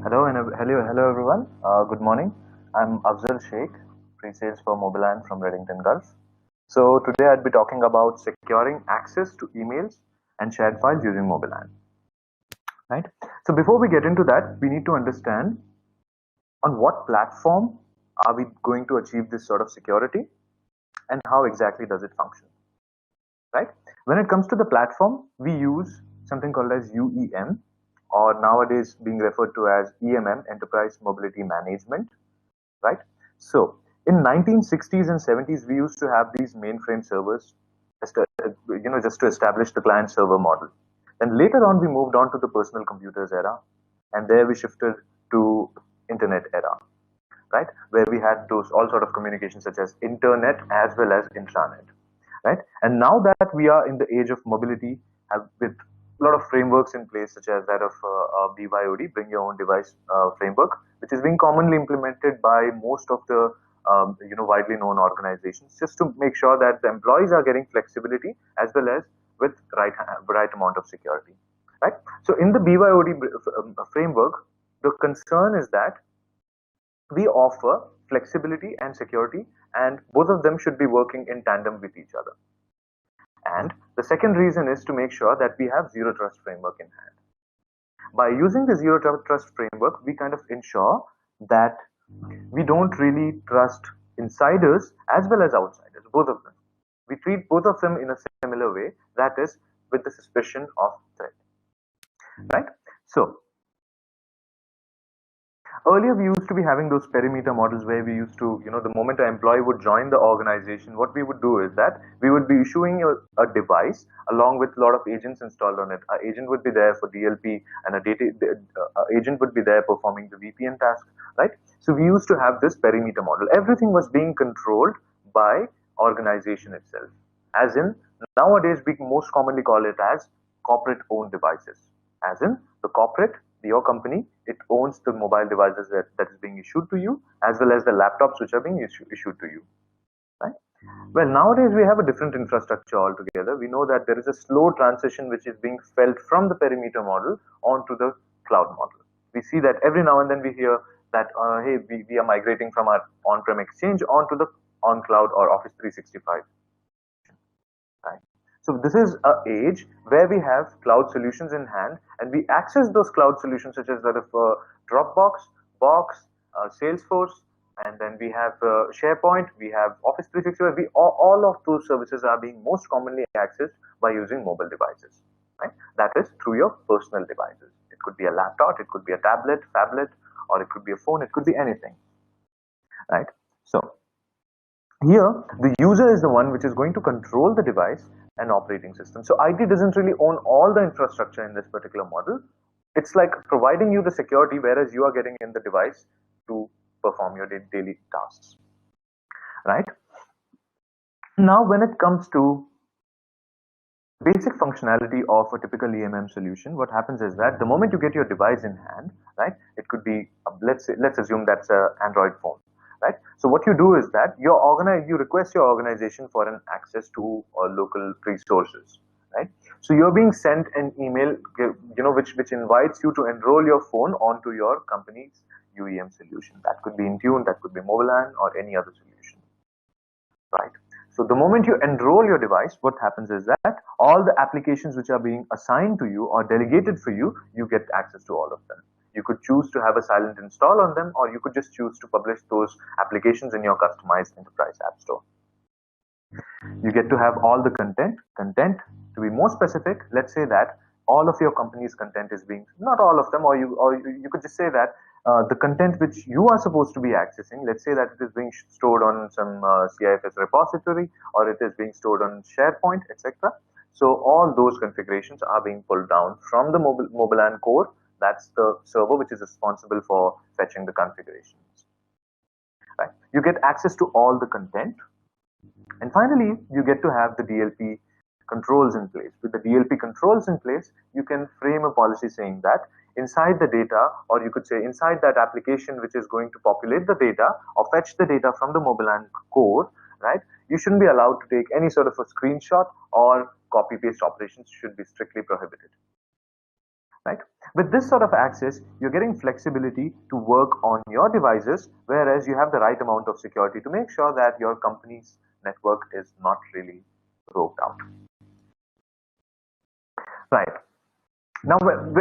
Hello everyone. Good morning. I'm Afzal Sheikh, pre-sales for MobileIron from Redington Gulf. So today I'd be talking about securing access to emails and shared files using MobileIron. Right. So before we get into that, we need to understand on what platform are we going to achieve this sort of security, and how exactly does it function. Right. When it comes to the platform, we use something called as UEM, or nowadays being referred to as EMM, Enterprise Mobility Management, right? So in 1960s and 70s, we used to have these mainframe servers, just to establish the client server model. Then later on, we moved on to the personal computers era, and there we shifted to internet era, right? Where we had those all sort of communications such as internet as well as intranet, right? And now that we are in the age of mobility, have with a lot of frameworks in place, such as that of BYOD, Bring Your Own Device framework, which is being commonly implemented by most of the widely known organizations, just to make sure that the employees are getting flexibility as well as with right amount of security, right? So in the BYOD framework, the concern is that we offer flexibility and security, and both of them should be working in tandem with each other. And the second reason is to make sure that we have zero trust framework in hand. By using the zero trust framework, we kind of ensure that we don't really trust insiders as well as outsiders, both of them. We treat both of them in a similar way, that is, with the suspicion of threat, right? So earlier, we used to be having those perimeter models where we used to, the moment an employee would join the organization, what we would do is that we would be issuing a device along with a lot of agents installed on it. Our agent would be there for DLP, and agent would be there performing the VPN task, right? So we used to have this perimeter model. Everything was being controlled by organization itself. As in, nowadays we most commonly call it as corporate owned devices. As in, the corporate, your company, it owns the mobile devices that is being issued to you, as well as the laptops which are being issued to you, right? Well, nowadays we have a different infrastructure altogether. We know that there is a slow transition which is being felt from the perimeter model onto the cloud model. We see that every now and then we hear that, hey, we are migrating from our on-prem exchange onto the on-cloud or Office 365. Right. So this is an age where we have cloud solutions in hand, and we access those cloud solutions such as that of Dropbox, Box, Salesforce, and then we have SharePoint, we have Office 365. All of those services are being most commonly accessed by using mobile devices, right? That is through your personal devices. It could be a laptop, it could be a tablet, or it could be a phone, it could be anything, right? So here, the user is the one which is going to control the device and operating system. So IT doesn't really own all the infrastructure in this particular model. It's like providing you the security, whereas you are getting in the device to perform your daily tasks, right? Now, when it comes to basic functionality of a typical EMM solution, what happens is that the moment you get your device in hand, right, it could be, let's assume that's an Android phone, right? So what you do is that you request your organization for an access to local resources, right? So you're being sent an email, which invites you to enroll your phone onto your company's UEM solution. That could be Intune, that could be MobileIron, or any other solution, right? So the moment you enroll your device, what happens is that all the applications which are being assigned to you or delegated for you, you get access to all of them. You could choose to have a silent install on them, or you could just choose to publish those applications in your customized enterprise app store. You get to have all the content. To be more specific, let's say that all of your company's content is being, not all of them, or you could just say that the content which you are supposed to be accessing, let's say that it is being stored on some CIFS repository, or it is being stored on SharePoint, etc. So all those configurations are being pulled down from the MobileIron core. That's the server which is responsible for fetching the configurations. Right? You get access to all the content. And finally, you get to have the DLP controls in place. With the DLP controls in place, you can frame a policy saying that inside the data, or you could say inside that application which is going to populate the data or fetch the data from the MobileIron core, right? You shouldn't be allowed to take any sort of a screenshot, or copy paste operations should be strictly prohibited. Right? With this sort of access, you're getting flexibility to work on your devices, whereas you have the right amount of security to make sure that your company's network is not really rogued out. Right. Now,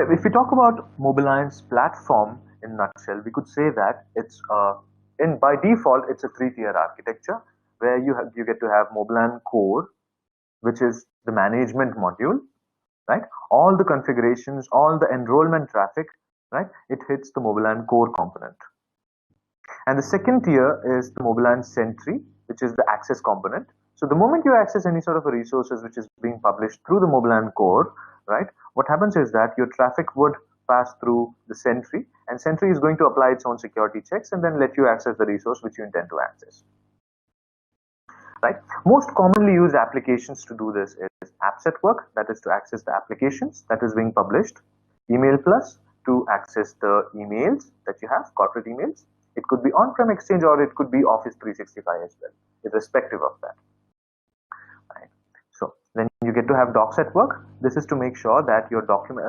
if we talk about MobileIron's platform in a nutshell, we could say that it's by default it's a three-tier architecture where you get to have MobileIron Core, which is the management module, right? All the configurations, all the enrollment traffic, right? It hits the MobileIron Core component. And the second tier is the MobileIron Sentry, which is the access component. So the moment you access any sort of a resources which is being published through the MobileIron Core, right? What happens is that your traffic would pass through the Sentry, and Sentry is going to apply its own security checks and then let you access the resource which you intend to access. Right? Most commonly used applications to do this is apps at work, that is to access the applications that is being published, email plus to access the emails that you have, corporate emails. It could be on-prem Exchange or it could be Office 365 as well, irrespective of that. Right. So then you get to have docs at work. This is to make sure that your document,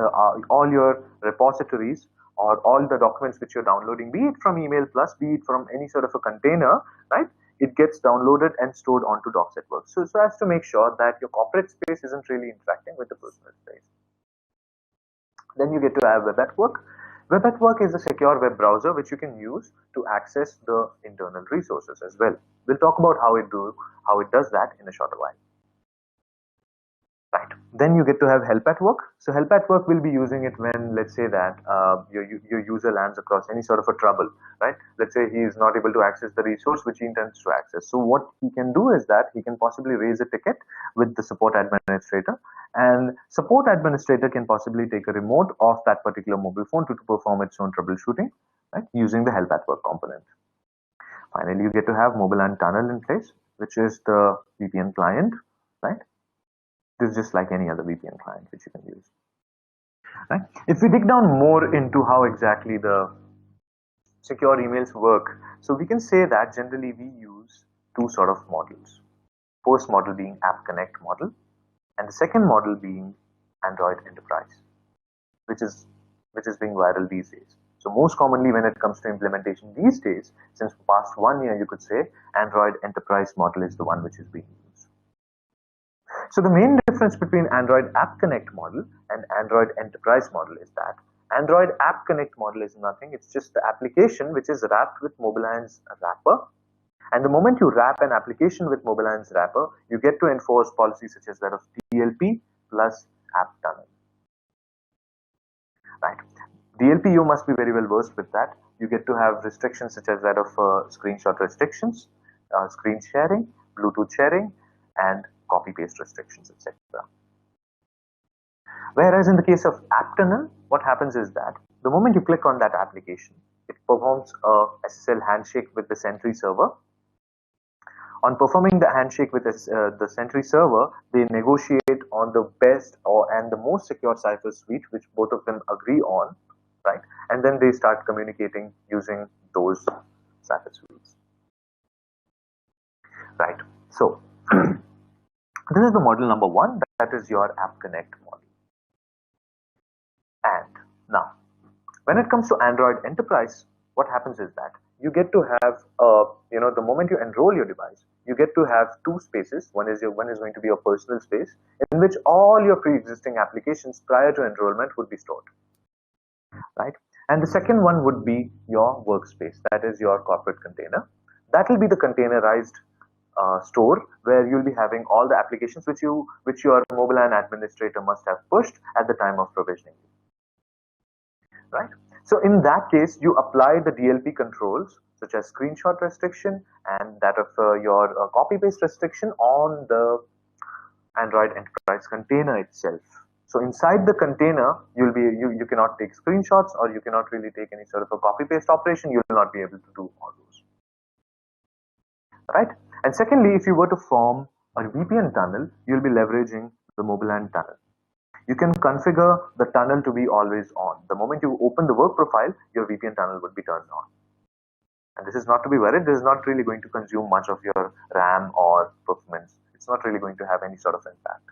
all your repositories or all the documents which you're downloading, be it from email plus, be it from any sort of a container, right? It gets downloaded and stored onto docs at work. So as to make sure that your corporate space isn't really interacting with the personal space. Then you get to have web at work. Web at work is a secure web browser which you can use to access the internal resources as well. We'll talk about how it does that in a shorter while. Right. Then you get to have help at work. So help at work will be using it when, let's say that your user lands across any sort of a trouble, right? Let's say he is not able to access the resource which he intends to access. So what he can do is that he can possibly raise a ticket with the support administrator, and support administrator can possibly take a remote off that particular mobile phone to perform its own troubleshooting, right? Using the help at work component. Finally, you get to have MobileIron Tunnel in place, which is the VPN client, right? This is just like any other VPN client which you can use. Right? If we dig down more into how exactly the secure emails work, so we can say that generally we use two sort of models. First model being App Connect model, and the second model being Android Enterprise, which is being viral these days. So most commonly when it comes to implementation these days, since the past 1 year, you could say Android Enterprise model is the one which is being used. So the main difference between Android App Connect model and Android Enterprise model is that Android App Connect model is nothing. It's just the application which is wrapped with MobileIron's wrapper. And the moment you wrap an application with MobileIron's wrapper, you get to enforce policies such as that of DLP plus App Tunnel. Right. DLP, you must be very well versed with that. You get to have restrictions such as that of screenshot restrictions, screen sharing, Bluetooth sharing, and copy-paste restrictions, etc. Whereas in the case of App Tunnel, what happens is that the moment you click on that application, it performs a SSL handshake with the Sentry server. On performing the handshake with the Sentry server, they negotiate on the best and the most secure cipher suite, which both of them agree on, right? And then they start communicating using those cipher suites, right? So this is the model number one, that is your App Connect model. And now, when it comes to Android Enterprise, what happens is that you get to have, the moment you enroll your device, you get to have two spaces. One is going to be your personal space, in which all your pre-existing applications prior to enrollment would be stored, right? And the second one would be your workspace, that is your corporate container. That will be the containerized store where you'll be having all the applications which your MobileIron administrator must have pushed at the time of provisioning, right? So in that case, you apply the DLP controls such as screenshot restriction and that of your copy-paste restriction on the Android Enterprise container itself. So inside the container, you cannot take screenshots, or you cannot really take any sort of a copy-paste operation. You will not be able to do all those, right? And secondly, if you were to form a VPN tunnel, you'll be leveraging the MobileIron tunnel. You can configure the tunnel to be always on. The moment you open the work profile, your VPN tunnel would be turned on. And this is not to be worried. This is not really going to consume much of your RAM or performance. It's not really going to have any sort of impact.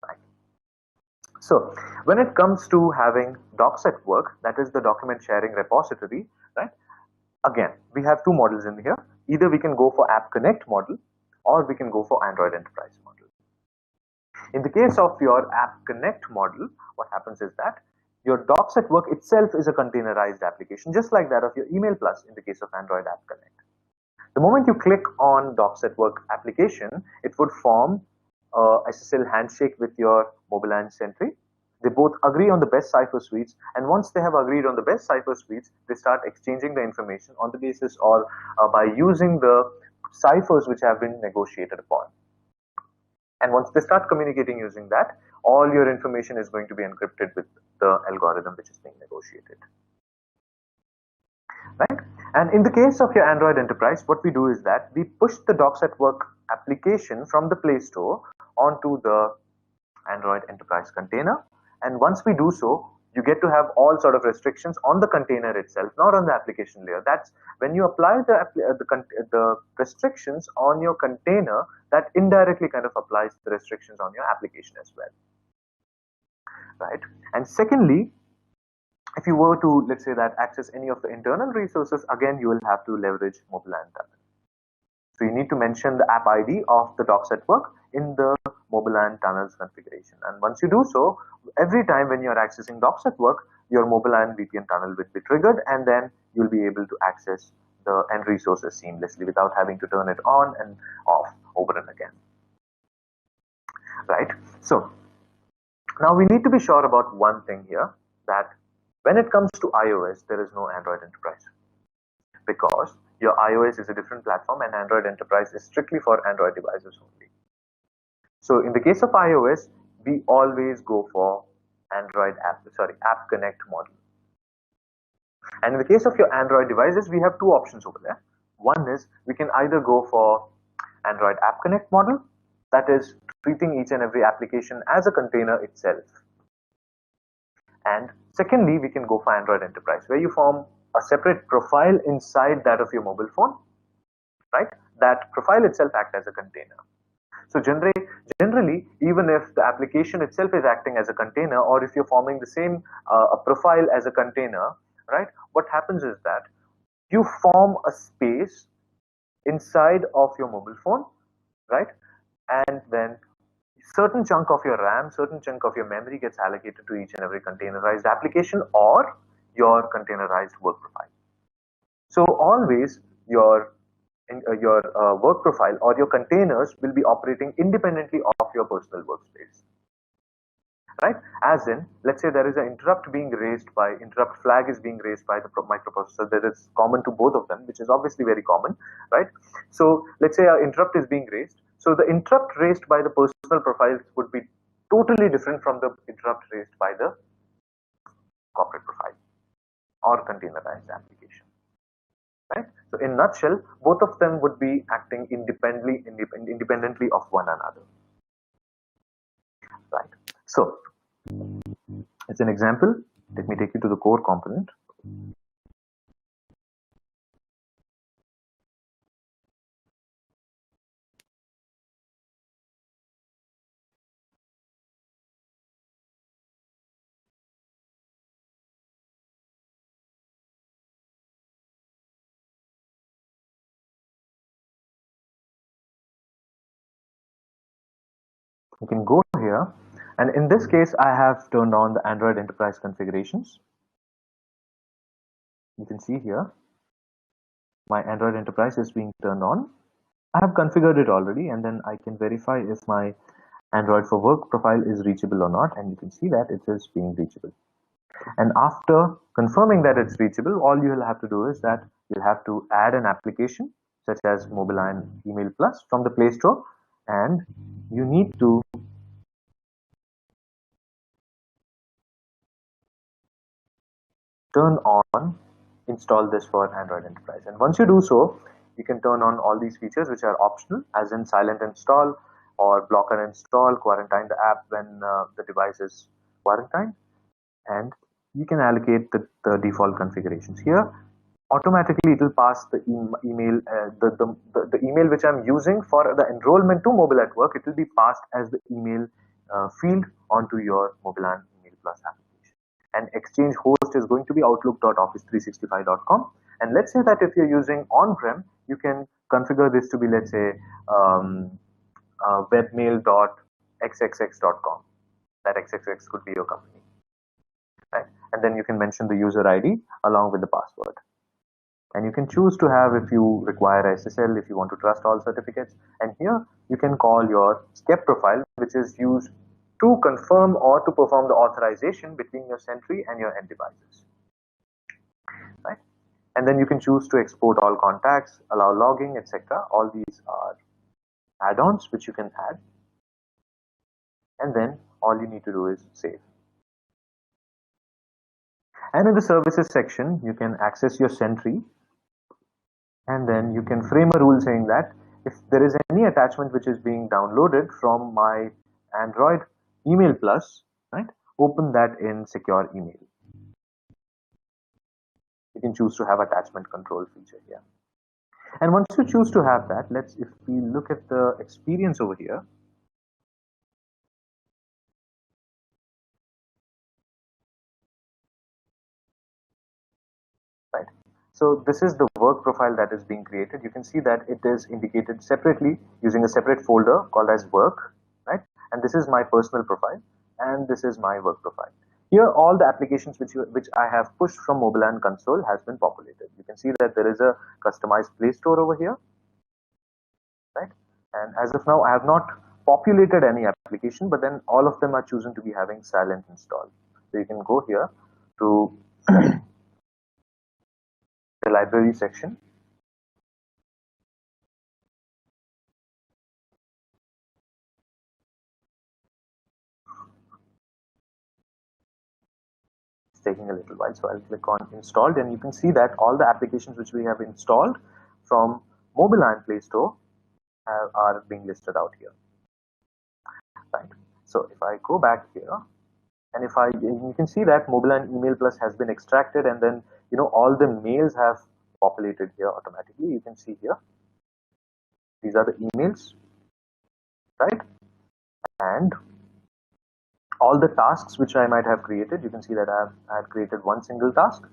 Right. So when it comes to having docs at work, that is the document sharing repository, right? Again, we have two models in here. Either we can go for App Connect model or we can go for Android Enterprise model. In the case of your App Connect model, what happens is that your Docs at Work itself is a containerized application, just like that of your Email Plus in the case of Android App Connect. The moment you click on Docs at Work application, it would form a SSL handshake with your MobileIron Sentry. They both agree on the best cipher suites, and once they have agreed on the best cipher suites, they start exchanging the information on the basis or by using the ciphers which have been negotiated upon. And once they start communicating using that, all your information is going to be encrypted with the algorithm which is being negotiated. Right? And in the case of your Android Enterprise, what we do is that we push the Docs at Work application from the Play Store onto the Android Enterprise container. And once we do so, you get to have all sort of restrictions on the container itself, not on the application layer. That's when you apply the restrictions on your container, that indirectly kind of applies the restrictions on your application as well. Right? And secondly, if you were to, let's say that, access any of the internal resources, again, you will have to leverage MobileIron tunnel. So you need to mention the app ID of the Docs at Work in the MobileIron tunnels configuration. And once you do so, every time when you're accessing Docs at Work, your MobileIron VPN tunnel will be triggered, and then you'll be able to access the end resources seamlessly without having to turn it on and off over and again. Right? So now we need to be sure about one thing here, that when it comes to iOS, there is no Android Enterprise, because your iOS is a different platform and Android Enterprise is strictly for Android devices only. So in the case of iOS, we always go for App Connect model. And in the case of your Android devices, we have two options over there. One is we can either go for Android App Connect model, that is treating each and every application as a container itself. And secondly, we can go for Android Enterprise, where you form a separate profile inside that of your mobile phone, right? That profile itself acts as a container. So generally, even if the application itself is acting as a container, or if you're forming the same a profile as a container, right? What happens is that you form a space inside of your mobile phone, right? And then certain chunk of your RAM, certain chunk of your memory gets allocated to each and every containerized application or your containerized work profile. So always your work profile or your containers will be operating independently of your personal workspace. Right? As in, let's say there is an interrupt flag is being raised by the microprocessor that is common to both of them, which is obviously very common, right? So let's say an interrupt is being raised. So the interrupt raised by the personal profiles would be totally different from the interrupt raised by the corporate profile or containerized application. Right? So in a nutshell, both of them would be acting independently of one another. Right. So as an example, let me take you to the core component. You can go here, and in this case, I have turned on the Android Enterprise configurations. You can see here, my Android Enterprise is being turned on. I have configured it already, and then I can verify if my Android for Work profile is reachable or not, and you can see that it is being reachable. And after confirming that it's reachable, all you will have to do is that you'll have to add an application such as MobileIron Email Plus from the Play Store, and you need to turn on install this for Android Enterprise. And once you do so, you can turn on all these features which are optional, as in silent install or blocker install, quarantine the app when the device is quarantined, and you can allocate the default configurations here. Automatically it will pass the email, the email which I'm using for the enrollment to Mobile at Work. It will be passed as the email field onto your MobileIron Email Plus application. And Exchange host is going to be outlook.office365.com. And let's say that if you're using on-prem, you can configure this to be, let's say, webmail.xxx.com. That XXX could be your company, right? And then you can mention the user ID along with the password. And you can choose to have, if you require SSL, if you want to trust all certificates. And here you can call your SCEP profile, which is used to confirm or to perform the authorization between your Sentry and your end devices, right? And then you can choose to export all contacts, allow logging, etc. All these are add-ons which you can add. And then all you need to do is save. And in the services section, you can access your Sentry, and then you can frame a rule saying that if there is any attachment which is being downloaded from my Android Email Plus, right, open that in secure email. You can choose to have attachment control feature here. And once you choose to have that, if we look at the experience over here, right? So this is the work profile that is being created. You can see that it is indicated separately using a separate folder called as work, right? And this is my personal profile, and this is my work profile. Here, all the applications which I have pushed from MobileIron console has been populated. You can see that there is a customized Play Store over here, right? And as of now, I have not populated any application, but then all of them are chosen to be having silent install. So you can go here to the library section. It's taking a little while, so I'll click on installed, and you can see that all the applications which we have installed from MobileIron Play Store are being listed out here, right? So if I go back here, and you can see that MobileIron Email Plus has been extracted, and then all the mails have populated here automatically. You can see here, these are the emails, right? And all the tasks which I might have created, you can see that I have created one single task.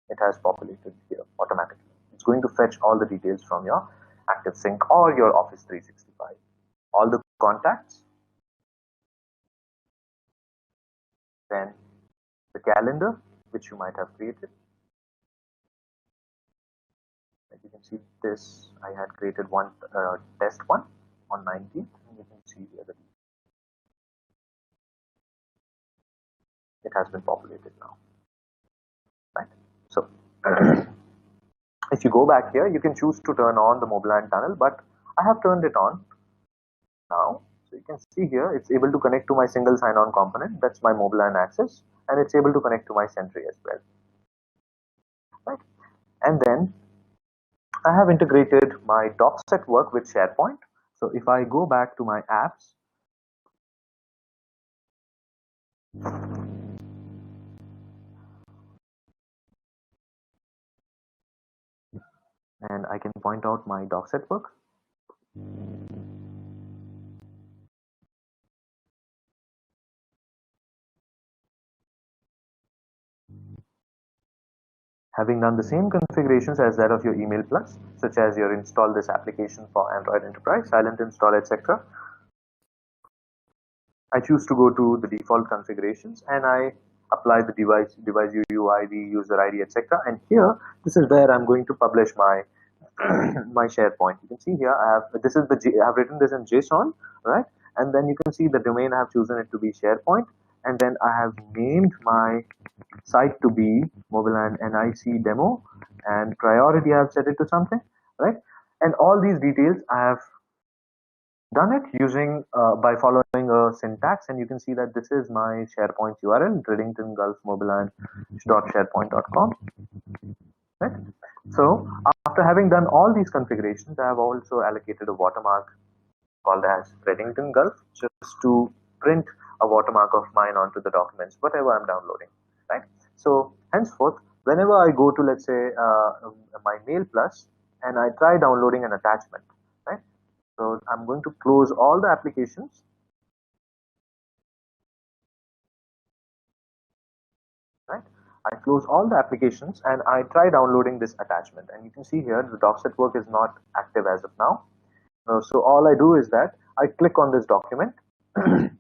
It has populated here automatically. It's going to fetch all the details from your ActiveSync or your Office 365. All the contacts, then the calendar which you might have created. As you can see, this I had created one test one on 19th, and you can see the other. It has been populated now, right? So if you go back here, you can choose to turn on the MobileIron tunnel, but I have turned it on now. So you can see here, it's able to connect to my single sign-on component. That's my MobileIron access, and it's able to connect to my Sentry as well, right? And then I have integrated my DocSet work with SharePoint. So if I go back to my apps, and I can point out my DocSet work. Having done the same configurations as that of your Email Plus, such as your install this application for Android Enterprise, silent install, etc. I choose to go to the default configurations, and I apply the device UUID, user ID, etc. And here, this is where I'm going to publish my my SharePoint. You can see here, I have written this in JSON, right? And then you can see the domain I have chosen it to be SharePoint, and then I have named my site to be MobileIron NIC demo, and priority I have set it to something, right? And all these details I have done it using by following a syntax, and you can see that this is my SharePoint URL, Redington Gulf MobileIron.sharepoint.com, right? So after having done all these configurations, I have also allocated a watermark called as Redington Gulf, just to print a watermark of mine onto the documents, whatever I'm downloading, right? So henceforth, whenever I go to, let's say, my Mail Plus, and I try downloading an attachment, right? So I'm going to close all the applications, I close all the applications and I try downloading this attachment. And you can see here the docset work is not active as of now. So all I do is that I click on this document and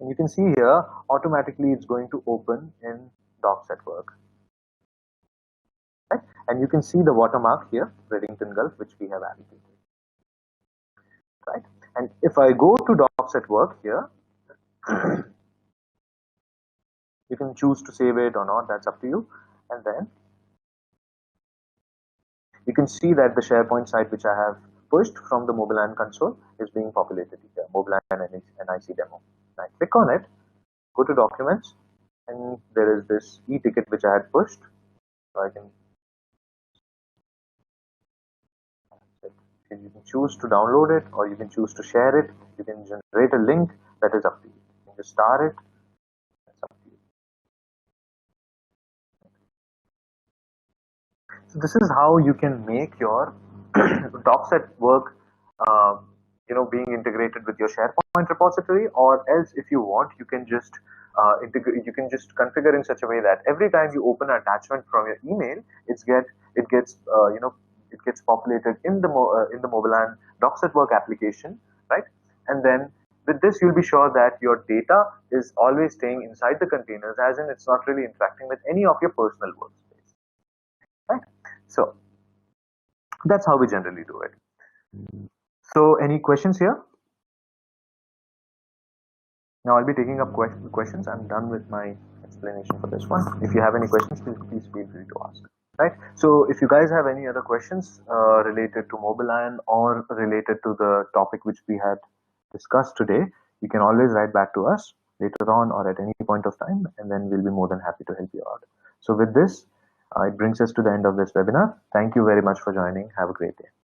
you can see here automatically it's going to open in docset work. Right? And you can see the watermark here, Redington Gulf, which we have allocated. Right? And if I go to docset work here, you can choose to save it or not, that's up to you. And then you can see that the SharePoint site which I have pushed from the MobileIron console is being populated here, MobileIron NIC demo. I click on it, go to documents, and there is this e-ticket which I had pushed. So I can, you can choose to download it or you can choose to share it. You can generate a link, that is up to you. You can just star it, that's up to you. So this is how you can make your docset work being integrated with your SharePoint repository, or else if you want you can just configure in such a way that every time you open an attachment from your email, it gets populated in the MobileIron docset work application, right? And then with this you'll be sure that your data is always staying inside the containers, as in it's not really interacting with any of your personal workspace, right? So that's how we generally do it. So any questions here? Now I'll be taking up questions. I'm done with my explanation for this one. If you have any questions, please feel free to ask. Right. So if you guys have any other questions related to MobileIron or related to the topic which we had discussed today, you can always write back to us later on or at any point of time, and then we'll be more than happy to help you out. So with this, it brings us to the end of this webinar. Thank you very much for joining. Have a great day.